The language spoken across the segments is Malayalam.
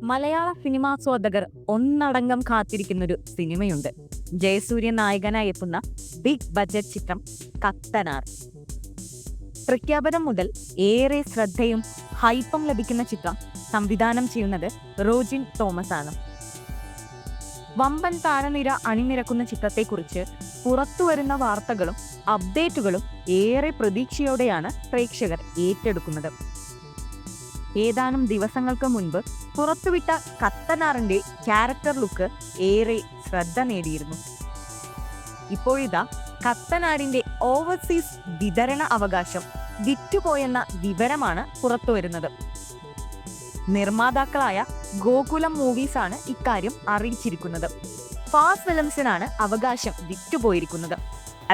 മലയാള സിനിമാസ്വാദകർ ഒന്നടങ്കം കാത്തിരിക്കുന്നൊരു സിനിമയുണ്ട്. ജയസൂര്യ നായകനായി എത്തുന്ന ബിഗ് ബജറ്റ് ചിത്രം കത്തനാർ. പ്രഖ്യാപനം മുതൽ ഏറെ ശ്രദ്ധയും ഹൈപ്പും ലഭിക്കുന്ന ചിത്രം സംവിധാനം ചെയ്യുന്നത് റോജിൻ തോമസ് ആണ്. വമ്പൻ താരനിര അണിനിരക്കുന്ന ചിത്രത്തെക്കുറിച്ച് പുറത്തുവരുന്ന വാർത്തകളും അപ്ഡേറ്റുകളും ഏറെ പ്രതീക്ഷയോടെയാണ് പ്രേക്ഷകർ ഏറ്റെടുക്കുന്നത്. ഏതാനും ദിവസങ്ങൾക്ക് മുൻപ് പുറത്തുവിട്ട കത്തനാറിന്റെ ക്യാരക്ടർ ലുക്ക് ഏറെ ശ്രദ്ധ നേടിയിരുന്നു. ഇപ്പോഴിതാ കത്തനാറിന്റെ ഓവർസീസ് വിതരണ അവകാശം വിറ്റുപോയെന്ന വിവരമാണ് പുറത്തുവരുന്നത്. നിർമ്മാതാക്കളായ ഗോകുലം മൂവീസ് ആണ് ഇക്കാര്യം അറിയിച്ചിരിക്കുന്നത്. ഫാസ്റ്റ് ഫിലിംസിനാണ് അവകാശം വിറ്റുപോയിരിക്കുന്നത്.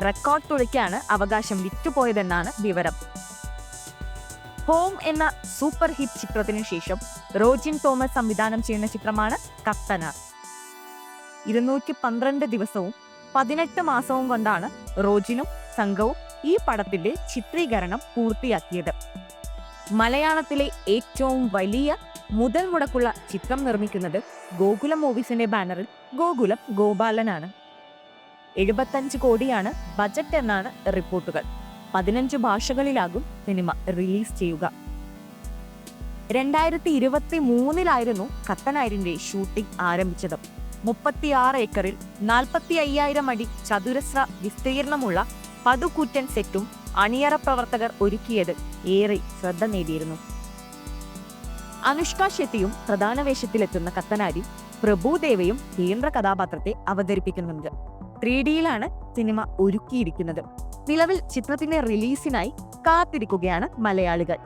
റെക്കോർഡ് തുകയ്ക്കാണ് അവകാശം വിറ്റുപോയതെന്നാണ് വിവരം. ഹോം എന്ന സൂപ്പർ ഹിറ്റ് ചിത്രത്തിനു ശേഷം റോജിൻ തോമസ് സംവിധാനം ചെയ്യുന്ന ചിത്രമാണ് കത്തനാർ. 212 ദിവസവും 18 മാസവും കൊണ്ടാണ് റോജിനും സംഘവും ഈ പടത്തിന്റെ ചിത്രീകരണം പൂർത്തിയാക്കിയത്. മലയാളത്തിലെ ഏറ്റവും വലിയ മുതൽ മുടക്കുള്ള ചിത്രം നിർമ്മിക്കുന്നത് ഗോകുലം മൂവീസിന്റെ ബാനറിൽ ഗോകുലം ഗോപാലനാണ്. 75 കോടിയാണ് ബജറ്റ് എന്നാണ് റിപ്പോർട്ടുകൾ. 15 ഭാഷകളിലാകും സിനിമ റിലീസ് ചെയ്യുക. 2023 കത്തനാരിന്റെ ഷൂട്ടിംഗ് ആരംഭിച്ചത്. 36 ഏക്കറിൽ 45,000 അടി ചതുരശ്ര വിസ്തീർണമുള്ള പടുകൂറ്റൻ സെറ്റും അണിയറ പ്രവർത്തകർ ഒരുക്കിയത് ഏറെ ശ്രദ്ധ നേടിയിരുന്നു. അനുഷ്ക ഷെട്ടിയും പ്രധാന വേഷത്തിലെത്തുന്ന കത്തനാരിൽ പ്രഭുദേവയും കേന്ദ്ര കഥാപാത്രത്തെ അവതരിപ്പിക്കുന്നുണ്ട്. 3Dയിലാണ് സിനിമ ഒരുക്കിയിരിക്കുന്നത്. നിലവിൽ ചിത്രത്തിന്റെ റിലീസിനായി കാത്തിരിക്കുകയാണ് മലയാളികൾ.